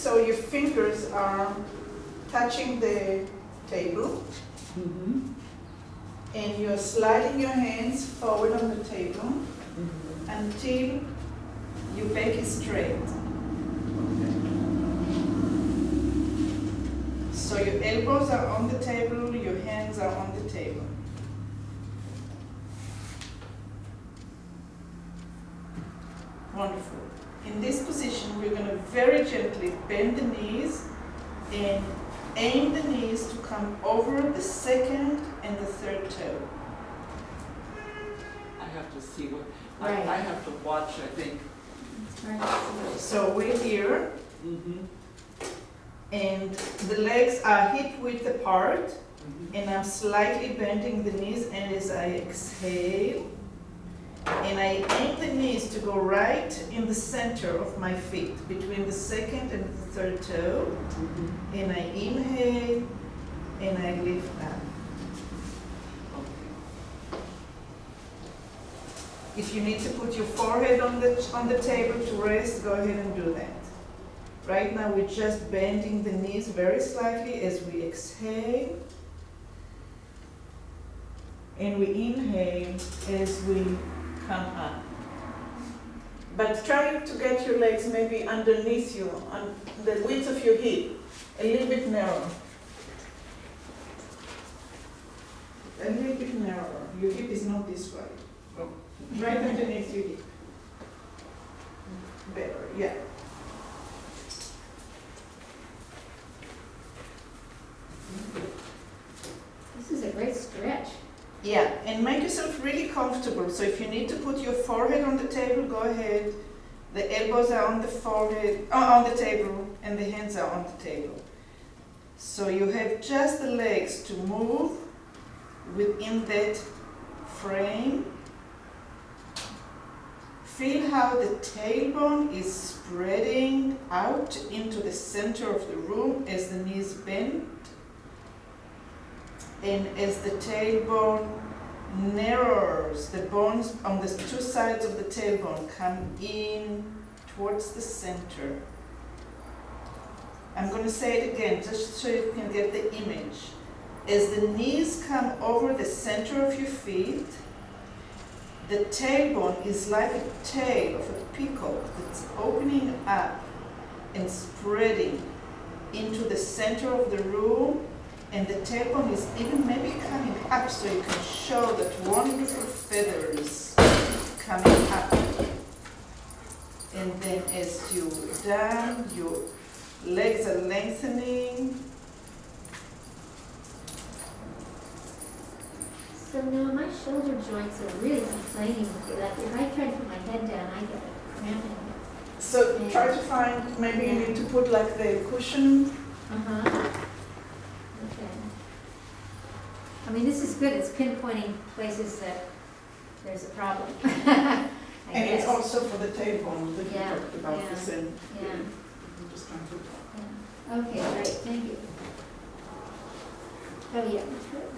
so your fingers are touching the table, and you're sliding your hands forward on the table until your back is straight. So your elbows are on the table, your hands are on the table. Wonderful. In this position, we're going to very gently bend the knees and aim the knees to come over the second and the third toe. I have to see what, Right. I have to watch, I think. So we're here, and the legs are hip width apart, and I'm slightly bending the knees, and as I exhale, and I aim the knees to go right in the center of my feet, between the second and the third toe, and I inhale, and I lift up. If you need to put your forehead on the table to rest, go ahead and do that. Right now we're just bending the knees very slightly as we exhale, and we inhale as we come up. But try to get your legs maybe underneath you, on the width of your hip, a little bit narrow. A little bit narrower. Your hip is not this way. Right underneath your hip. Better, yeah. This is a great stretch. Yeah, and make yourself really comfortable. So if you need to put your forehead on the table, go ahead. The elbows are on the forehead, on the table, and the hands are on the table. So you have just the legs to move within that frame. Feel how the tailbone is spreading out into the center of the room as the knees bend. And as the tailbone narrows, the bones on the two sides of the tailbone come in towards the center. I'm going to say it again, just so you can get the image. As the knees come over the center of your feet, the tailbone is like a tail of a peacock that's opening up and spreading into the center of the room. And the tailbone is even maybe coming up so you can show that wonderful feathers coming up. And then as you down, your legs are lengthening. So now my shoulder joints are really complaining with that. If I try to put my head down, I get a cramp in it. So try to find, maybe you need to put like the cushion. Okay. I mean, this is good. It's pinpointing places that there's a problem. I And guess. it's also for the tailbone that Yeah, you talked about yeah. this in. Yeah. I'm just trying to. Yeah. Okay, great. Thank you. Oh, yeah. Good.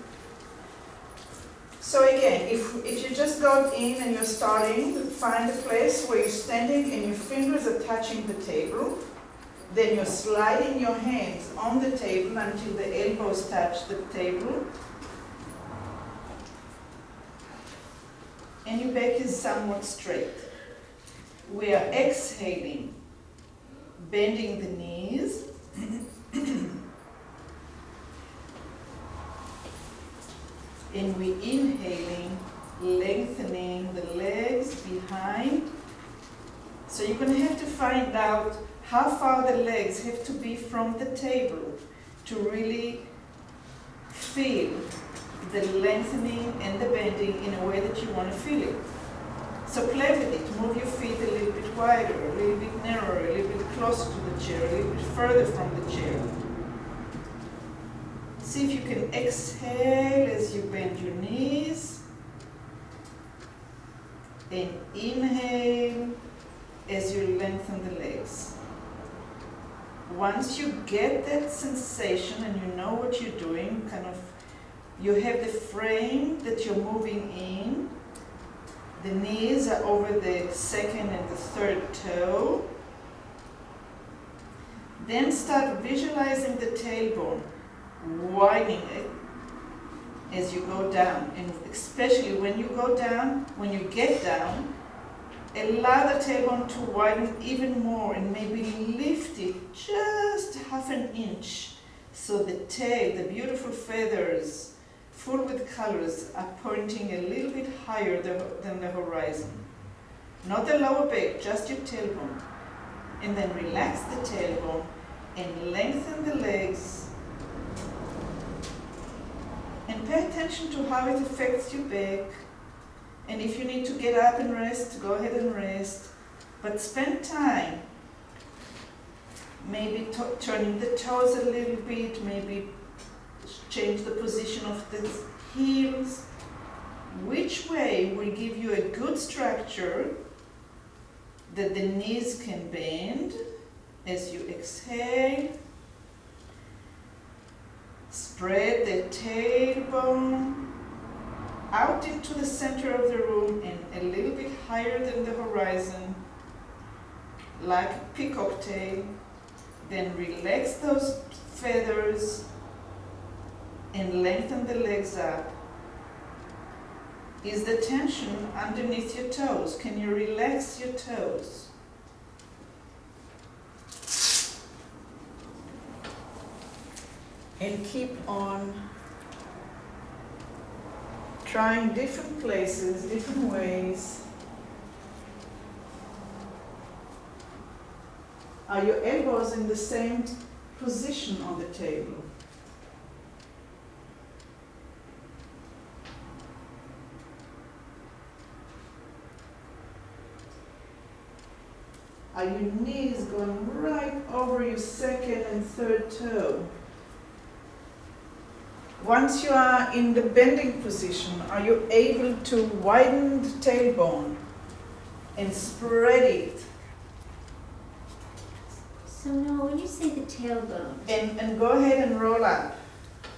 So again, if you just go in and you're starting, find a place where you're standing and your fingers are touching the table. Then you're sliding your hands on the table until the elbows touch the table. And your back is somewhat straight. We are exhaling, bending the knees. And we inhaling, lengthening the legs behind. So you're going to have to find out how far the legs have to be from the table to really feel the lengthening and the bending in a way that you want to feel it. So play with it. Move your feet a little bit wider, a little bit narrower, a little bit closer to the chair, a little bit further from the chair. See if you can exhale as you bend your knees. And inhale as you lengthen the legs. Once you get that sensation and you know what you're doing, you have the frame that you're moving in. The knees are over the second and the third toe. Then start visualizing the tailbone, widening it as you go down. And especially when you go down, when you get down, allow the tailbone to widen even more and maybe lift it just half an inch so the tail, the beautiful feathers, full with colors, are pointing a little bit higher than the horizon. Not the lower back, just your tailbone. And then relax the tailbone and lengthen the legs. And pay attention to how it affects your back. And if you need to get up and rest, go ahead and rest. But spend time maybe turning the toes a little bit, maybe change the position of the heels. Which way will give you a good structure that the knees can bend as you exhale. Spread the tailbone out into the center of the room and a little bit higher than the horizon, like a peacock tail. Then relax those feathers and lengthen the legs up. Is the tension underneath your toes? Can you relax your toes? And keep on trying different places, different ways. Are your elbows in the same position on the table? Are your knees going right over your second and third toe? Once you are in the bending position, are you able to widen the tailbone and spread it? So no, when you say the tailbone, And go ahead and roll up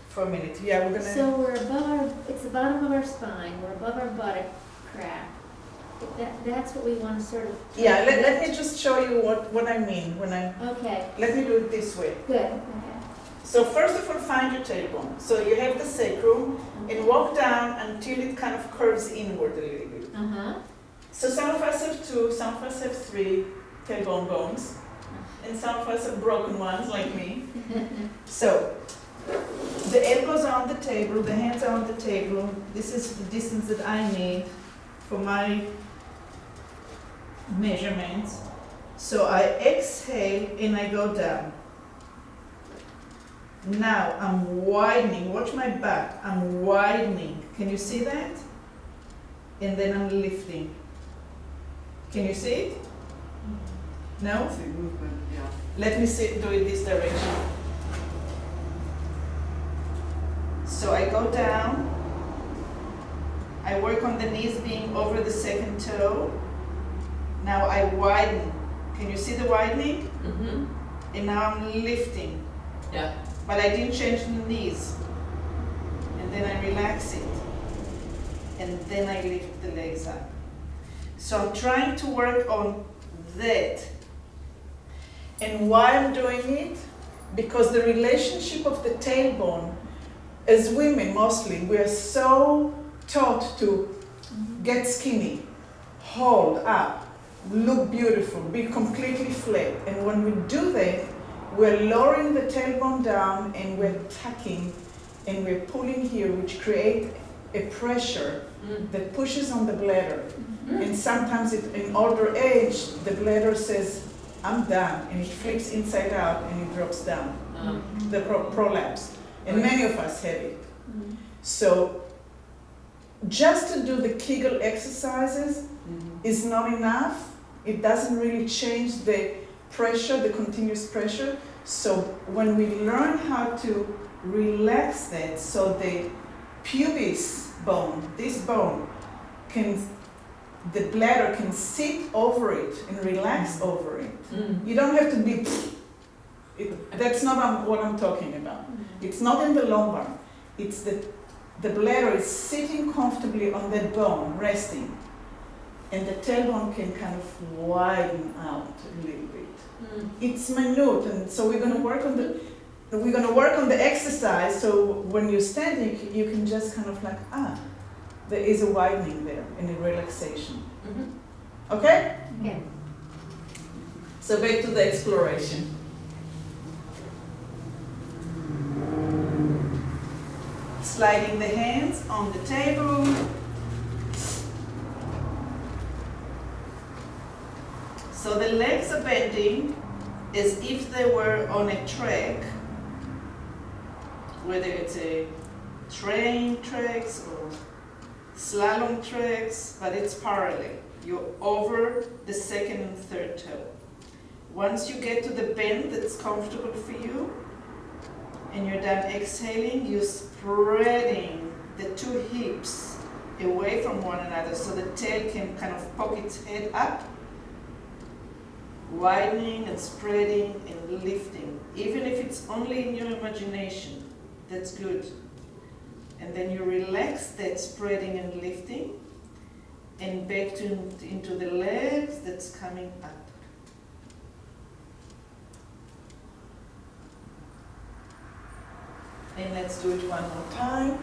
for a minute. Yeah, we're gonna. so we're above our, it's the bottom of our spine, we're above our buttock crack. That's what we want to sort of. Yeah, let me just show you what I mean when I. Okay, Let me do it this way. good, okay. So first of all, find your tailbone. So you have the sacrum and walk down until it kind of curves inward a little bit. Uh-huh. So some of us have 2, some of us have 3 tailbone bones, and some of us have broken ones like me. So the elbows are on the table, the hands are on the table. This is the distance that I need for my measurements. So I exhale and I go down. Now I'm widening, watch my back, I'm widening. Can you see that? And then I'm lifting. Can you see it? No? See movement, yeah. Let me do it this direction. So I go down, I work on the knees being over the second toe. Now I widen. Can you see the widening? Mm-hmm. And now I'm lifting. Yeah. But I didn't change the knees. And then I relax it. And then I lift the legs up. So I'm trying to work on that. And why I'm doing it? Because the relationship of the tailbone, as women mostly, we're so taught to get skinny, hold up, look beautiful, be completely flat. And when we do that, we're lowering the tailbone down and we're tucking and we're pulling here, which create a pressure that pushes on the bladder. And sometimes in older age, the bladder says, I'm done, and it flips inside out and it drops down, the prolapse. And many of us have it. So just to do the Kegel exercises is not enough. It doesn't really change the pressure, the continuous pressure. So when we learn how to relax that, so the pubis bone, this bone, the bladder can sit over it and relax over it. You don't have to be, that's not what I'm talking about. It's not in the lumbar. It's the bladder is sitting comfortably on that bone, resting. and the tailbone can kind of widen out a little bit. Mm. It's minute, and so we're gonna work on the exercise. So when you're standing, you can just kind of like there is a widening there and a relaxation. Mhm. Okay? Okay. So back to the exploration. Sliding the hands on the table. So the legs are bending as if they were on a track, whether it's a train tracks or slalom tracks, but it's parallel. You're over the second and third toe. Once you get to the bend that's comfortable for you, and you're done exhaling, you're spreading the two hips away from one another so the tail can kind of poke its head up, widening and spreading and lifting. Even if it's only in your imagination, that's good. And then you relax that spreading and lifting, and back into the legs that's coming up. And let's do it one more time.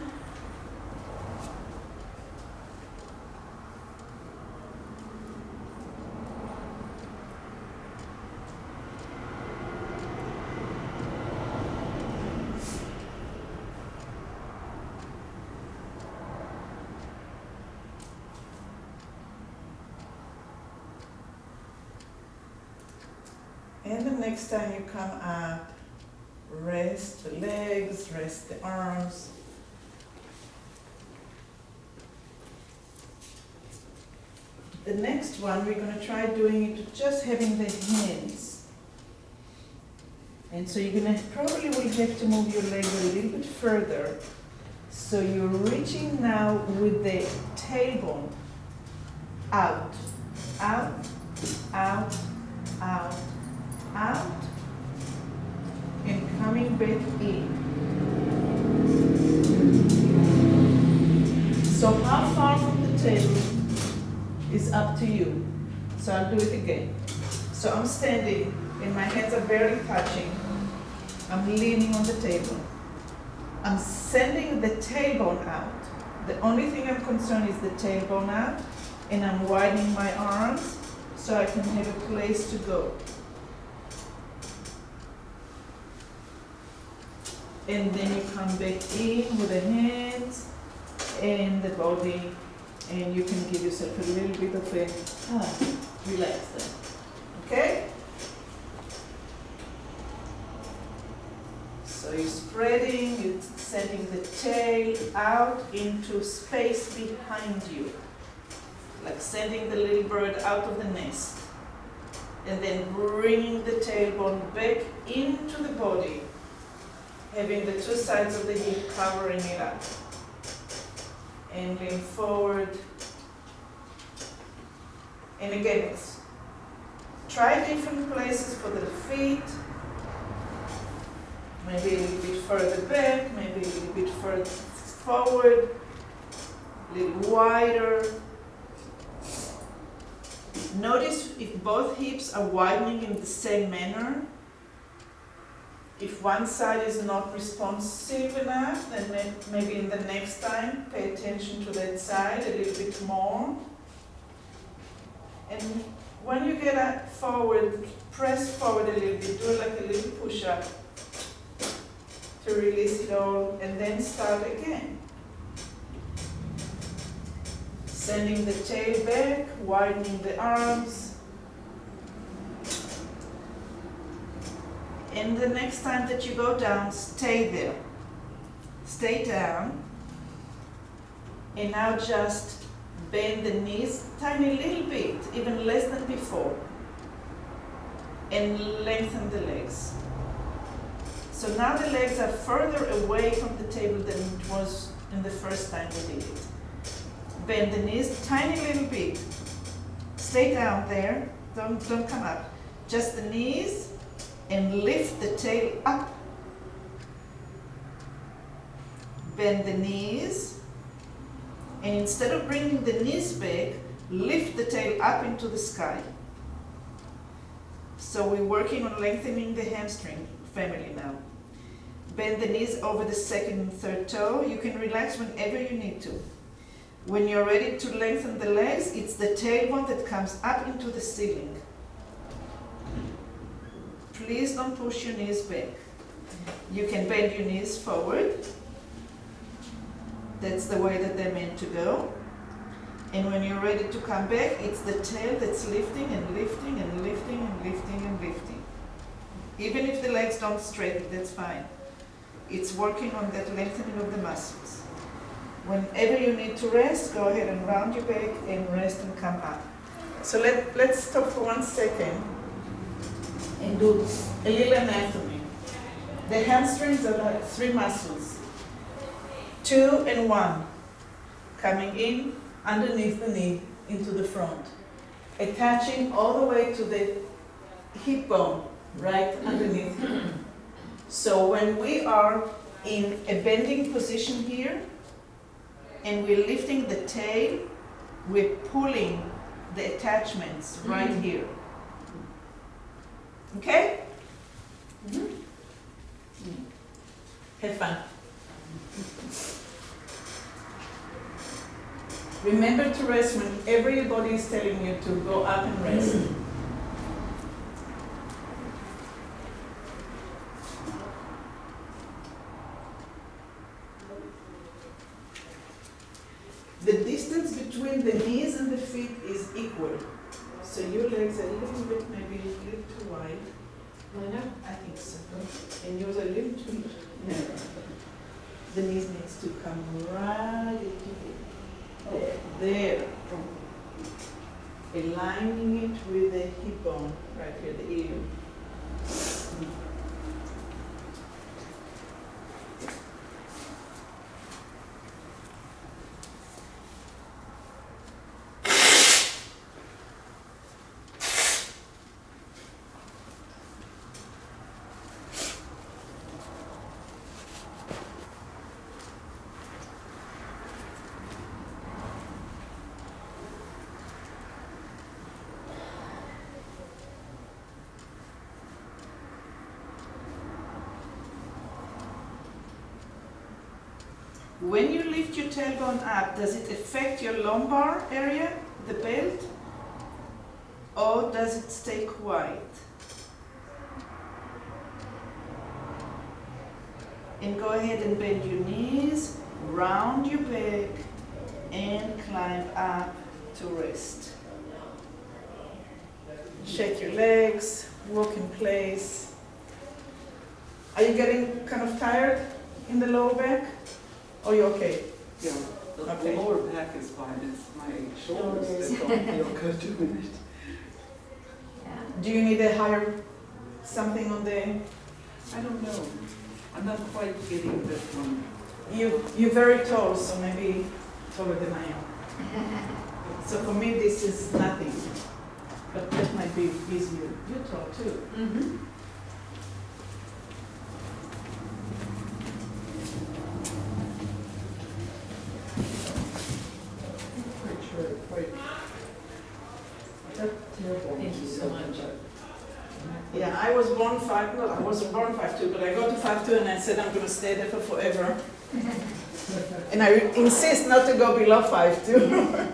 And the next time you come up, rest the legs, rest the arms. The next one, we're going to try doing it with just having the hands. And so you're going to probably will have to move your leg a little bit further. So you're reaching now with the tailbone out, out, out, out, out, and coming back in. So how far from the table is up to you. So I'll do it again. So I'm standing and my hands are barely touching. I'm leaning on the table. I'm sending the tailbone out. The only thing I'm concerned is the tailbone out, and I'm widening my arms so I can have a place to go. And then you come back in with the hands and the body, and you can give yourself a little bit of a relax there. Okay? So you're spreading, you're sending the tail out into space behind you, like sending the little bird out of the nest, and then bringing the tailbone back into the body, having the two sides of the hip covering it up. And lean forward. And again, try different places for the feet. Maybe a little bit further back, maybe a little bit further forward, a little wider. Notice if both hips are widening in the same manner. If one side is not responsive enough, then maybe in the next time, pay attention to that side a little bit more. And when you get forward, press forward a little bit, do like a little push-up to release it all, and then start again. Sending the tail back, widening the arms. And the next time that you go down, stay there. Stay down. And now just bend the knees tiny little bit, even less than before. And lengthen the legs. So now the legs are further away from the table than it was in the first time we did it. Bend the knees tiny little bit. Stay down there. Don't come up. Just the knees. And lift the tail up. Bend the knees. And instead of bringing the knees back, lift the tail up into the sky. So we're working on lengthening the hamstring family now. Bend the knees over the second and third toe. You can relax whenever you need to. When you're ready to lengthen the legs, it's the tailbone that comes up into the ceiling. Please don't push your knees back. You can bend your knees forward. That's the way that they're meant to go. And when you're ready to come back, it's the tail that's lifting and lifting and lifting and lifting and lifting. Even if the legs don't straighten, that's fine. It's working on that lengthening of the muscles. Whenever you need to rest, go ahead and round your back and rest and come up. So let's stop for 1 second and do a little anatomy. The hamstrings are like 3 muscles. 2 and 1 coming in underneath the knee into the front, attaching all the way to the hip bone right underneath. So when we are in a bending position here and we're lifting the tail, we're pulling the attachments right here. Okay? Have fun. Remember to rest whenever your body is telling you to go up and rest. The distance between the knees and the feet is equal. So your legs are a little bit, maybe a little too wide. I think so. And yours are a little too narrow. The knees needs to come right into there. Aligning it with the hip bone, right here, the ilium. When you lift your tailbone up, does it affect your lumbar area, the belt, or does it stay quiet? And go ahead and bend your knees, round your back, and climb up to rest. Shake your legs, walk in place. Are you getting kind of tired in the lower back? Oh, you okay? Yeah, the Okay. lower back is fine, it's my shoulders that don't feel good doing it. Yeah. Do you need a higher something on the? I don't know, I'm not quite getting this one. You're very tall, so maybe taller than I am. So for me, this is nothing. But that might be easier. You're tall too. Mm-hmm. Thank you so much. Yeah, I was born 5', no, I wasn't born 5'2", but I got to 5'2" and I said I'm going to stay there for forever. And I insist not to go below 5'2".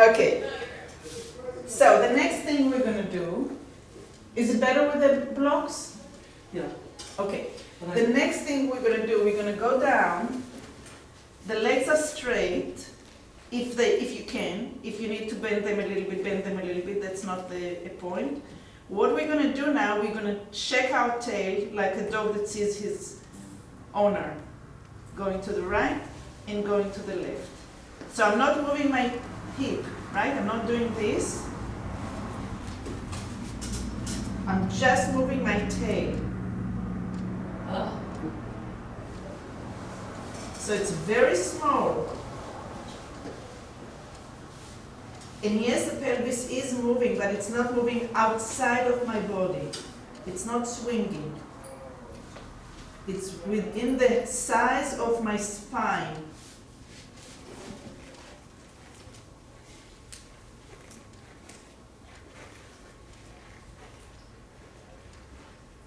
Okay. So the next thing we're going to do, is it better with the blocks? Yeah. Okay. But The next thing we're going to do, we're going to go down. The legs are straight, if you can. If you need to bend them a little bit, bend them a little bit. That's not a point. What we're going to do now, we're going to shake our tail like a dog that sees his owner, going to the right and going to the left. So I'm not moving my hip, right? I'm not doing this. I'm just moving my tail. So it's very small. And yes, the pelvis is moving, but it's not moving outside of my body. It's not swinging. It's within the size of my spine.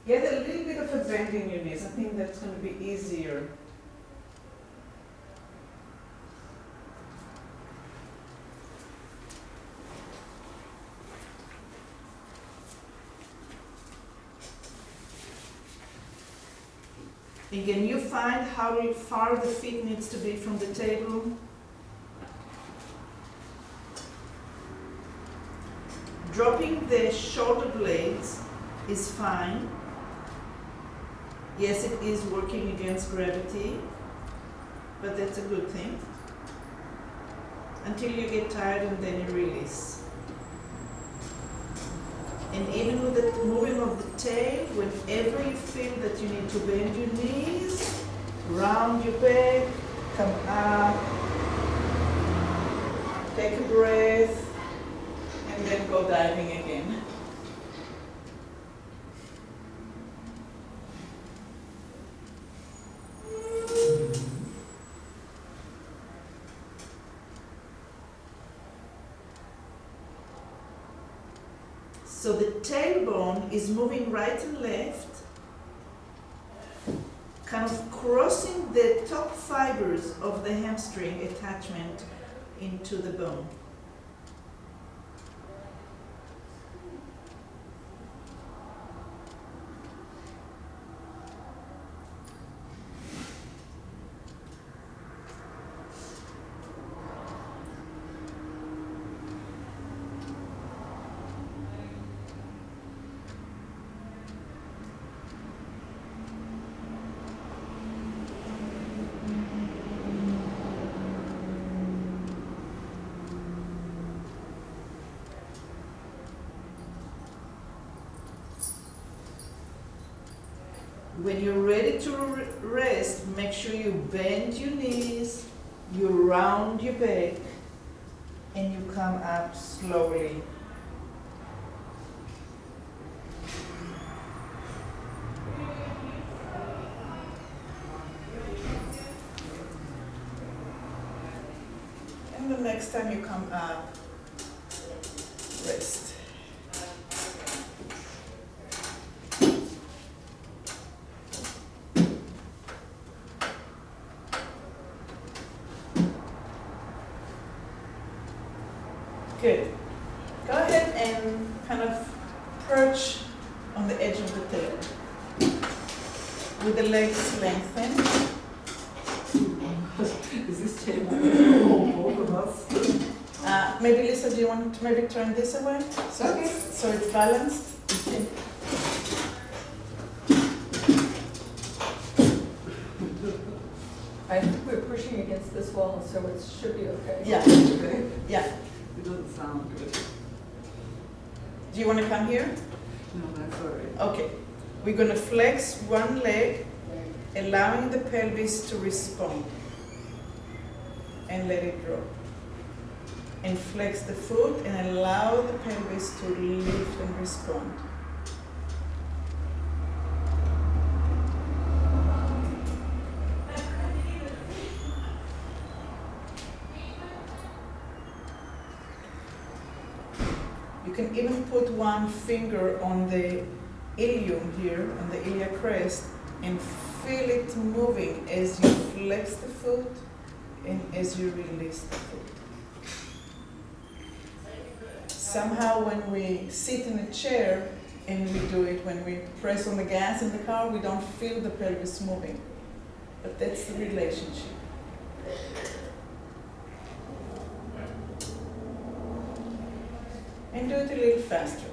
Get a little bit of a bend in your knees. I think that's going to be easier. Again, you find how far the feet needs to be from the table. Dropping the shoulder blades is fine. Yes, it is working against gravity, but that's a good thing. Until you get tired and then you release. And even with the moving of the tail, whenever you feel that you need to bend your knees, round your back, come up, take a breath, and then go diving again. So the tailbone is moving right and left, kind of crossing the top fibers of the hamstring attachment into the bone. When you're ready to rest, make sure you bend your knees, you round your back, and you come up slowly. And the next time you come up, rest. Good. Go ahead and kind of perch on the edge of the table with the legs lengthened. Is this table for both of us? Maybe Lisa, do you want to maybe turn this away? So Okay. so it's balanced? I think we're pushing against this wall, so it should be okay. Yeah, Okay. yeah. It doesn't sound good. Do you want to come here? No, that's all right. Okay. We're going to flex one leg, allowing the pelvis to respond. And let it drop. And flex the foot and allow the pelvis to lift and respond. You can even put one finger on the ilium here, on the iliac crest, and feel it moving as you flex the foot and as you release the foot. Somehow when we sit in a chair and we do it, when we press on the gas in the car, we don't feel the pelvis moving. But that's the relationship. And do it a little faster.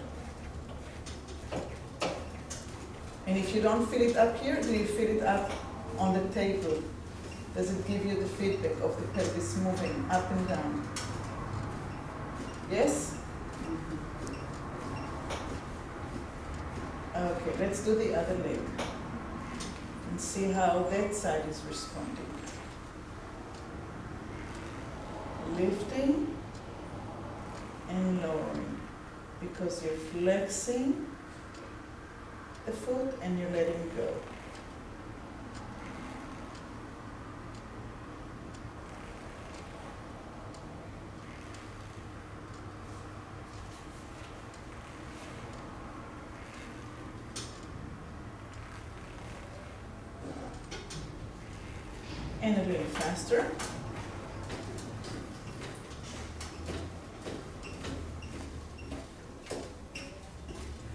And if you don't feel it up here, do you feel it up on the table? Does it give you the feedback of the pelvis moving up and down? Yes? Okay, let's do the other leg and see how that side is responding. Lifting and lowering, because you're flexing the foot and you're letting go. And a little faster.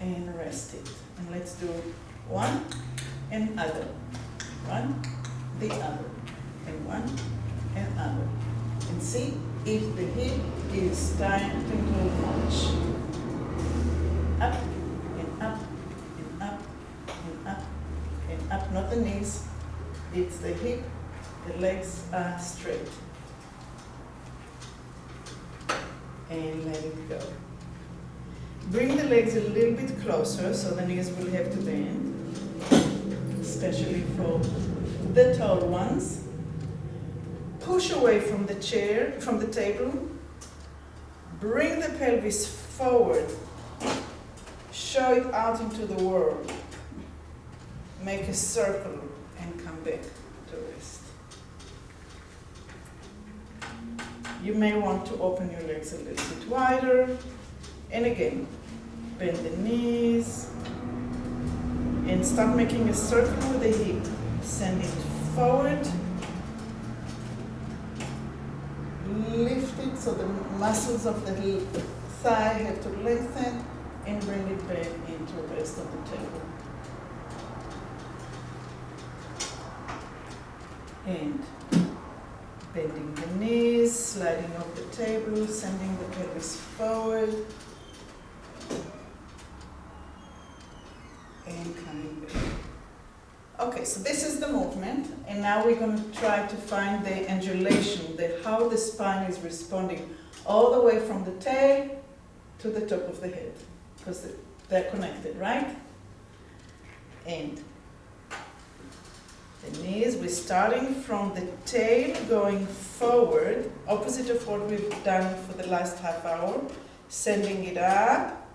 And rest it. And let's do one and other. One, the other. And one and other. And see if the hip is starting to move much. Up and up and up and up and up. Not the knees. It's the hip. The legs are straight. And let it go. Bring the legs a little bit closer so the knees will have to bend, especially for the tall ones. Push away from the chair, from the table. Bring the pelvis forward. Show it out into the world. Make a circle and come back to rest. You may want to open your legs a little bit wider. And again, bend the knees and start making a circle with the hip. Send it forward. Lift it so the muscles of the thigh have to lengthen and bring it back into rest on the table. And bending the knees, sliding off the table, sending the pelvis forward. And coming back. Okay, so this is the movement, and now we're going to try to find the undulation, how the spine is responding, all the way from the tail to the top of the head, because they're connected, right? And the knees, we're starting from the tail going forward, opposite of what we've done for the last half hour, sending it up,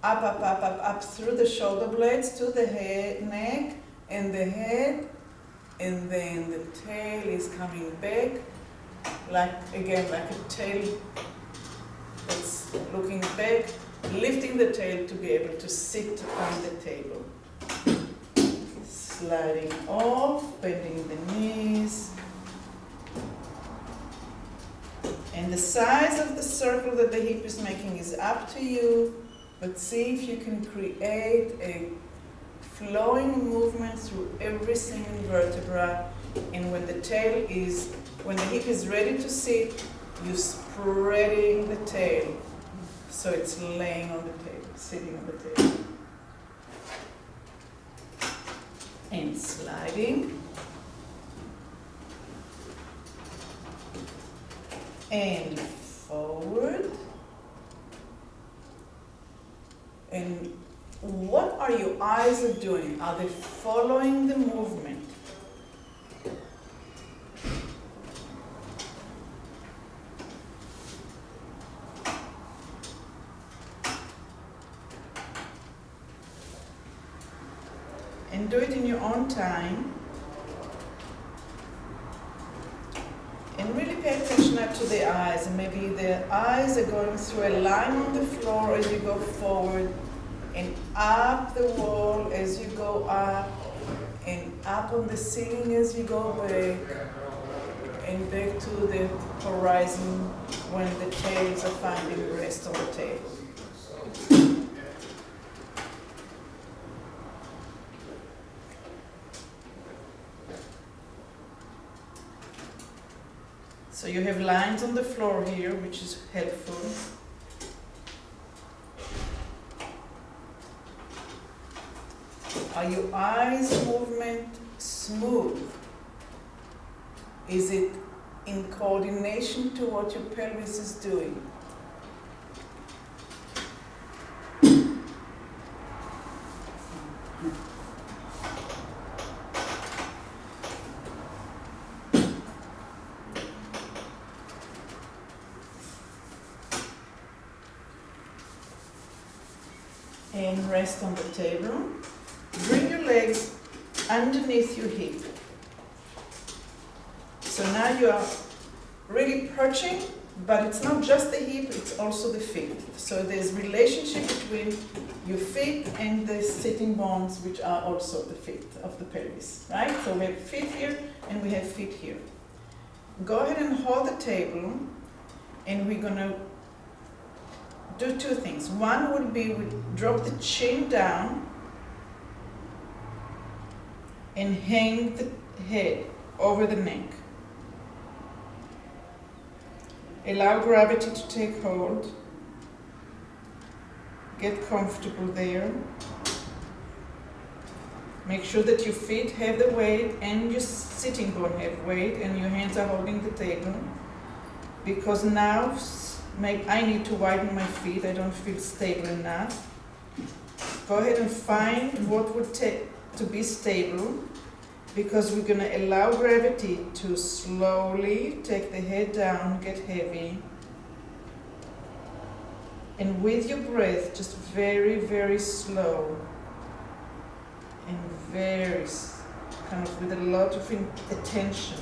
up through the shoulder blades to the head, neck, and the head, and then the tail is coming back, like a tail that's looking back, lifting the tail to be able to sit on the table. Sliding off, bending the knees. And the size of the circle that the hip is making is up to you, but see if you can create a flowing movement through every single vertebra. And when the hip is ready to sit, you're spreading the tail so it's laying on the table, sitting on the table. And sliding. And forward. And what are your eyes doing? Are they following the movement? And do it in your own time. And really pay attention up to the eyes. And maybe the eyes are going through a line on the floor as you go forward, and up the wall as you go up, and up on the ceiling as you go back, and back to the horizon when the tails are finding rest on the table. So you have lines on the floor here, which is helpful. Are your eyes' movement smooth? Is it in coordination to what your pelvis is doing? And rest on the table. Bring your legs underneath your hip. So now you are really perching, but it's not just the hip, it's also the feet. So there's relationship between your feet and the sitting bones, which are also the feet of the pelvis, right? So we have feet here and we have feet here. go ahead and hold the table, and we're gonna do two things. One would be we drop the chin down and hang the head over the neck. Allow gravity to take hold. Get comfortable there. Make sure that your feet have the weight and your sitting bone have weight and your hands are holding the table. Because now I need to widen my feet, I don't feel stable enough. Go ahead and find what would take to be stable, because we're going to allow gravity to slowly take the head down, get heavy. And with your breath, just very, very slow and very kind of with a lot of attention.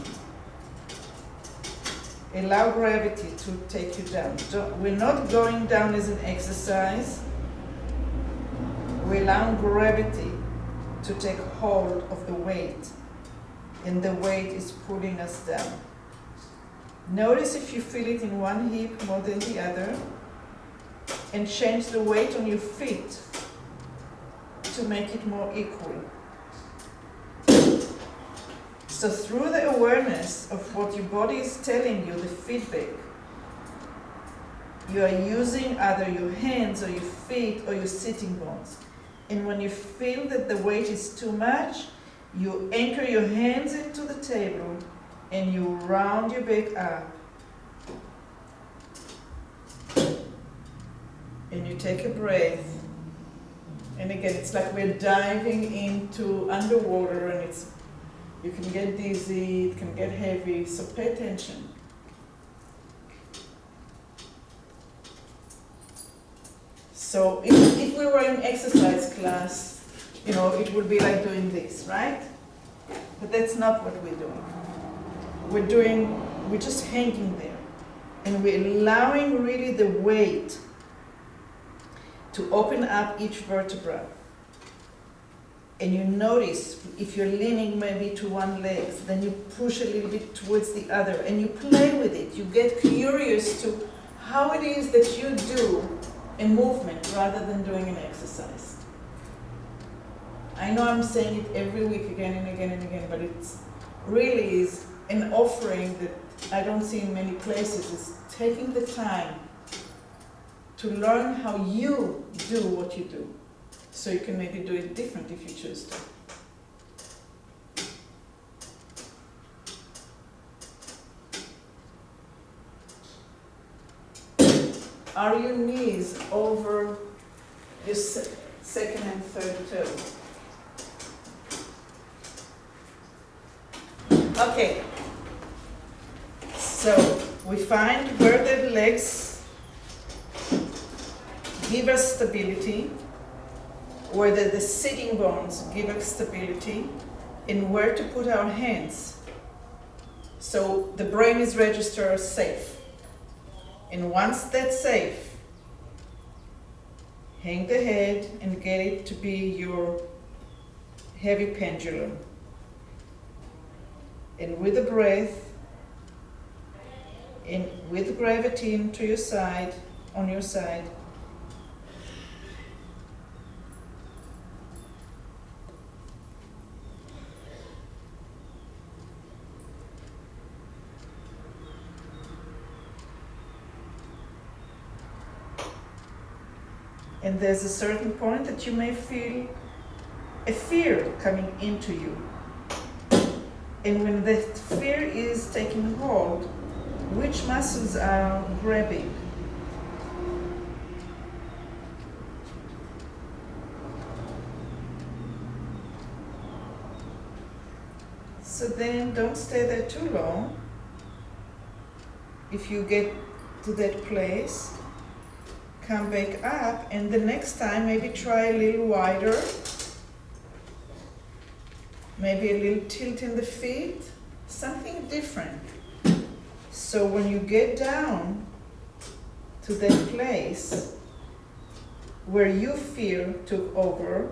Allow gravity to take you down. We're not going down as an exercise. We're allowing gravity to take hold of the weight, and the weight is pulling us down. Notice if you feel it in one hip more than the other, and change the weight on your feet to make it more equal. So through the awareness of what your body is telling you, the feedback, you are using either your hands or your feet or your sitting bones. And when you feel that the weight is too much, you anchor your hands into the table and you round your back up. And you take a breath. And again, it's like we're diving into underwater, and you can get dizzy, it can get heavy, so pay attention. So if we were in exercise class, it would be like doing this, right? But that's not what we're doing. We're just hanging there. And we're allowing really the weight to open up each vertebra. And you notice if you're leaning maybe to one leg, then you push a little bit towards the other, and you play with it. You get curious to how it is that you do a movement rather than doing an exercise. I know I'm saying it every week again and again and again, but it really is an offering that I don't see in many places. It's taking the time to learn how you do what you do, so you can maybe do it different if you choose to. Are your knees over your second and third toe? Okay, so we find where the legs give us stability, where the sitting bones give us stability, and where to put our hands. So the brain is registered safe. And once that's safe, hang the head and get it to be your heavy pendulum. And with the breath, and with gravity into your side, on your side, and there's a certain point that you may feel a fear coming into you. And when that fear is taking hold, which muscles are grabbing? So then don't stay there too long. If you get to that place, come back up, and the next time maybe try a little wider, maybe a little tilt in the feet, something different. So when you get down to that place where you fear took over,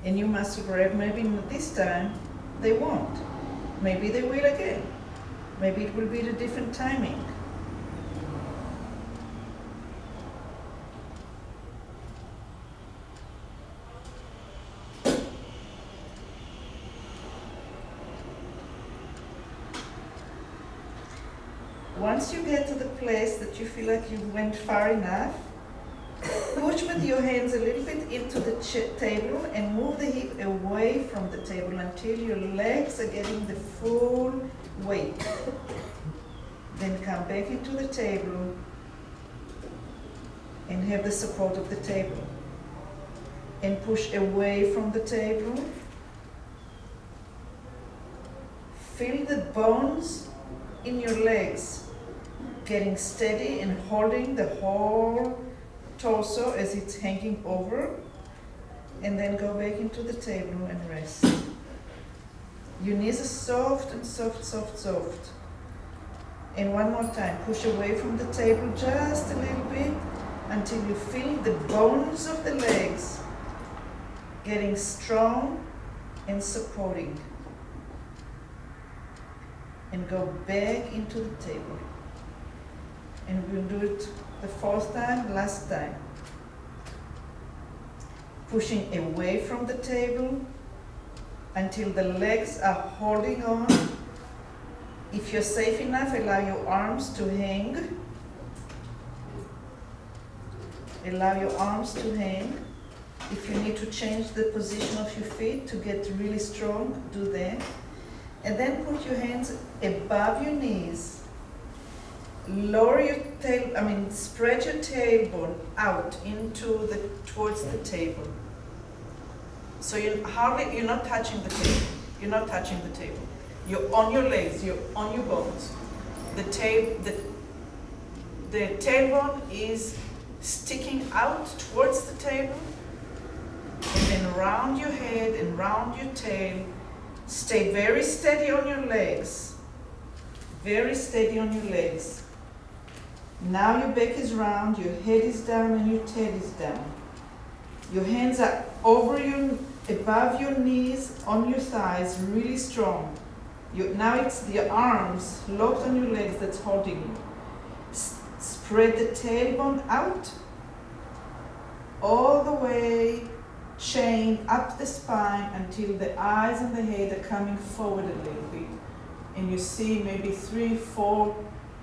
and you must grab, maybe this time they won't. Maybe they will again. Maybe it will be at a different timing. Once you get to the place that you feel like you went far enough, push with your hands a little bit into the table and move the hip away from the table until your legs are getting the full weight. Then come back into the table and have the support of the table. And push away from the table. Feel the bones in your legs getting steady and holding the whole torso as it's hanging over, and then go back into the table and rest. Your knees are soft and soft, soft, soft. And one more time, push away from the table just a little bit until you feel the bones of the legs getting strong and supporting. And go back into the table. And we'll do it the fourth time, last time. Pushing away from the table until the legs are holding on. If you're safe enough, allow your arms to hang. Allow your arms to hang. If you need to change the position of your feet to get really strong, do that. And then put your hands above your knees. Lower your spread your tailbone out towards the table. So you're not touching the table. You're not touching the table. You're on your legs, you're on your bones. The tailbone is sticking out towards the table, and then round your head and round your tail. Stay very steady on your legs. Very steady on your legs. Now your back is round, your head is down, and your tail is down. Your hands are above your knees, on your thighs, really strong. Now it's your arms locked on your legs that's holding you. Spread the tailbone out, all the way, chain up the spine until the eyes and the head are coming forward a little bit. And you see maybe 3-4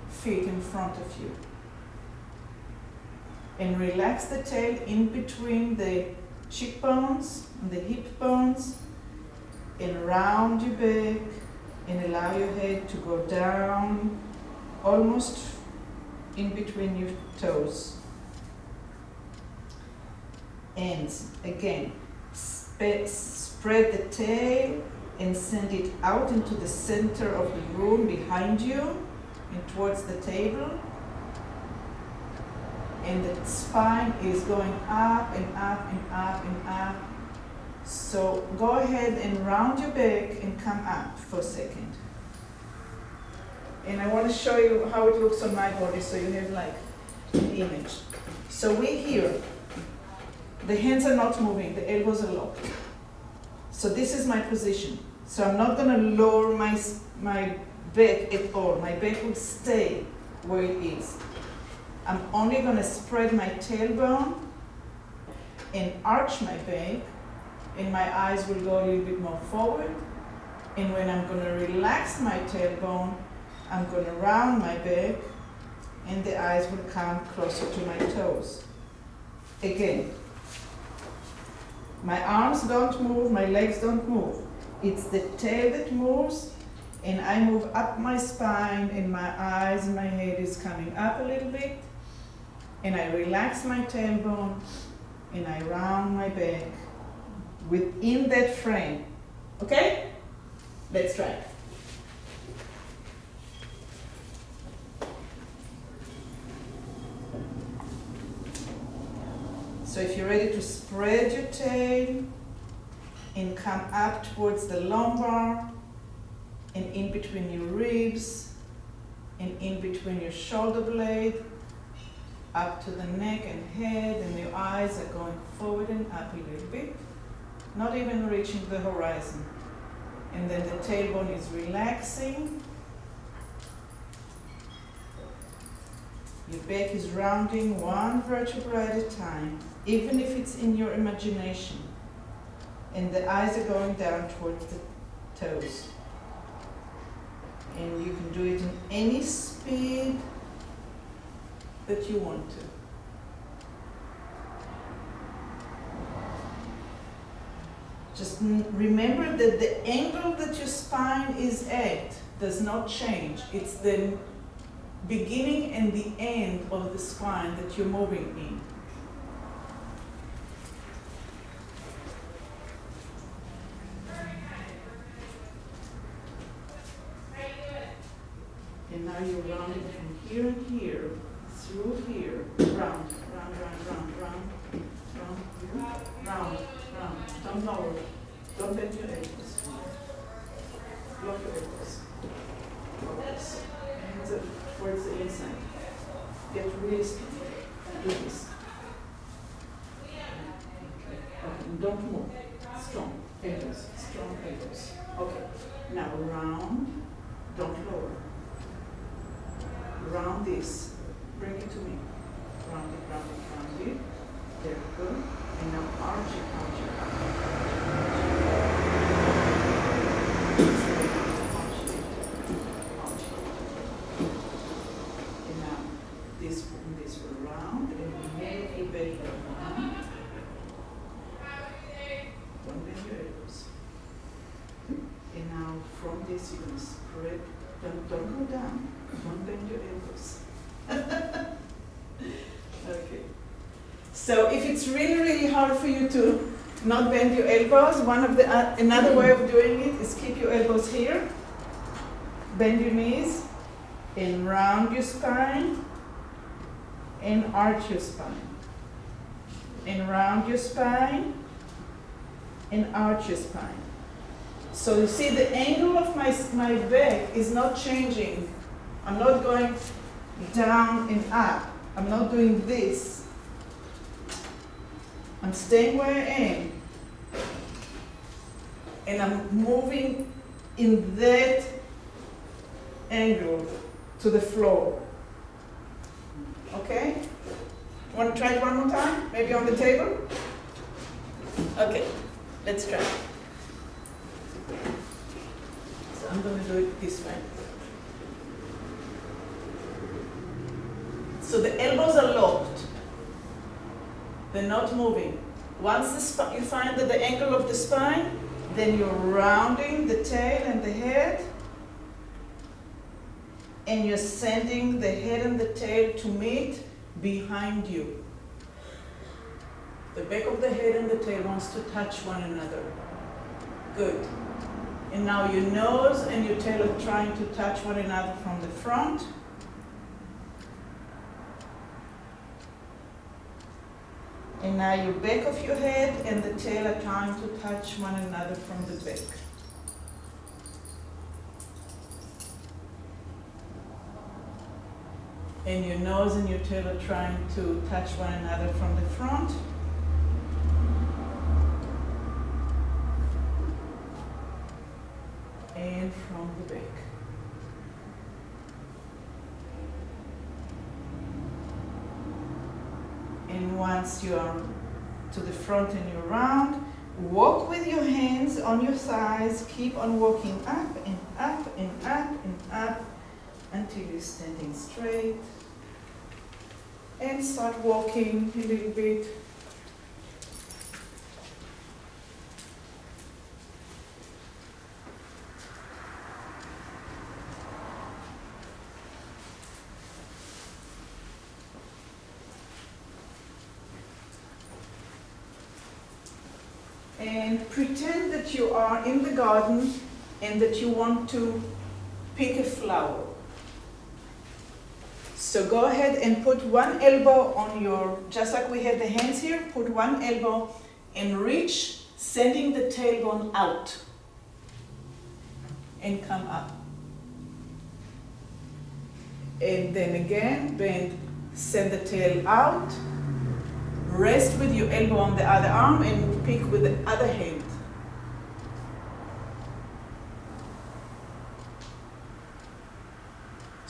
feet in front of you. And relax the tail in between the cheekbones and the hip bones, and round your back, and allow your head to go down almost in between your toes. And again, spread the tail and send it out into the center of the room behind you and towards the table. And the spine is going up and up and up and up. So go ahead and round your back and come up for a second. And I want to show you how it looks on my body so you have like an image. So we're here. The hands are not moving, the elbows are locked. So this is my position. So I'm not going to lower my back at all. My back will stay where it is. I'm only going to spread my tailbone and arch my back, and my eyes will go a little bit more forward. And when I'm going to relax my tailbone, I'm going to round my back, and the eyes will come closer to my toes. Again, my arms don't move, my legs don't move. It's the tail that moves, and I move up my spine, and my eyes and my head is coming up a little bit. And I relax my tailbone, and I round my back within that frame. Okay? Let's try it. So if you're ready to spread your tail and come up towards the lumbar and in between your ribs and in between your shoulder blade, up to the neck and head, and your eyes are going forward and up a little bit, not even reaching the horizon. And then the tailbone is relaxing. Your back is rounding one vertebra at a time, even if it's in your imagination. And the eyes are going down towards the toes. And you can do it in any speed that you want to. Just remember that the angle that your spine is at does not change. It's the beginning and the end of the spine that you're moving in. And now you're rounding from here and here, through here, round, round, round, round, round, round, here, round, round. Don't lower, don't bend your elbows. Block your elbows. Focus. Hands up towards the inside. Get really strong. Do this. Okay, and don't move. Strong elbows, strong elbows. Okay, now round, don't lower. Round this. Bring it to me. Round it, round it, round it. There we go. And now arch it, arch it, arch it, arch it. Arch it. And now this will round and make a belly round. Don't bend your elbows. And now from this you're going to spread. Don't go down. Don't bend your elbows. Okay. So if it's really, really hard for you to not bend your elbows, another way of doing it is keep your elbows here, bend your knees, and round your spine, and arch your spine. And round your spine, and arch your spine. So you see the angle of my back is not changing. I'm not going down and up. I'm not doing this. I'm staying where I am. And I'm moving in that angle to the floor. Okay? Want to try it one more time? Maybe on the table? Okay, let's try. So I'm going to do it this way. So the elbows are locked. They're not moving. Once you find that the angle of the spine, then you're rounding the tail and the head, and you're sending the head and the tail to meet behind you. The back of the head and the tail wants to touch one another. Good. And now your nose and your tail are trying to touch one another from the front. And now your back of your head and the tail are trying to touch one another from the back. And your nose and your tail are trying to touch one another from the front. And from the back. And once you are to the front and you're round, walk with your hands on your thighs. Keep on walking up and up and up and up until you're standing straight. And start walking a little bit. And pretend that you are in the garden and that you want to pick a flower. So go ahead and put one elbow on your, just like we have the hands here, put one elbow and reach, sending the tailbone out and come up. And then again, bend, send the tail out. Rest with your elbow on the other arm and pick with the other hand.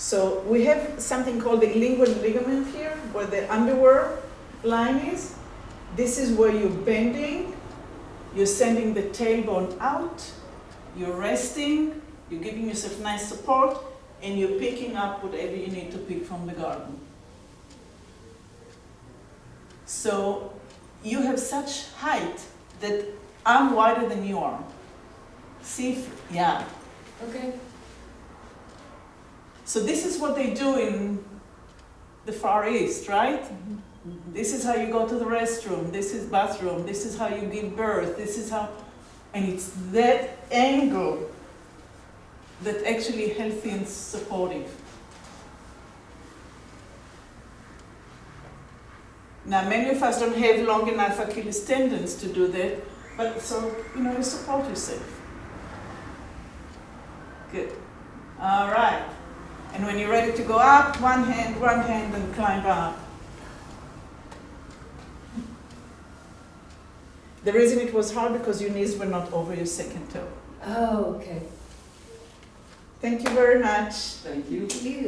So we have something called the lingual ligament here, where the underwear line is. This is where you're bending, you're sending the tailbone out, you're resting, you're giving yourself nice support, and you're picking up whatever you need to pick from the garden. So you have such height that I'm wider than you are. See if, yeah. Okay. So this is what they do in the Far East, right? This is how you go to the restroom, this is bathroom, this is how you give birth, this is how, and it's that angle that's actually healthy and supportive. Now, many of us don't have long enough Achilles tendons to do that, but so, you support yourself. Good. All right. And when you're ready to go up, one hand, and climb up. The reason it was hard because your knees were not over your second toe. Oh, okay. Thank you very much. Thank you. You.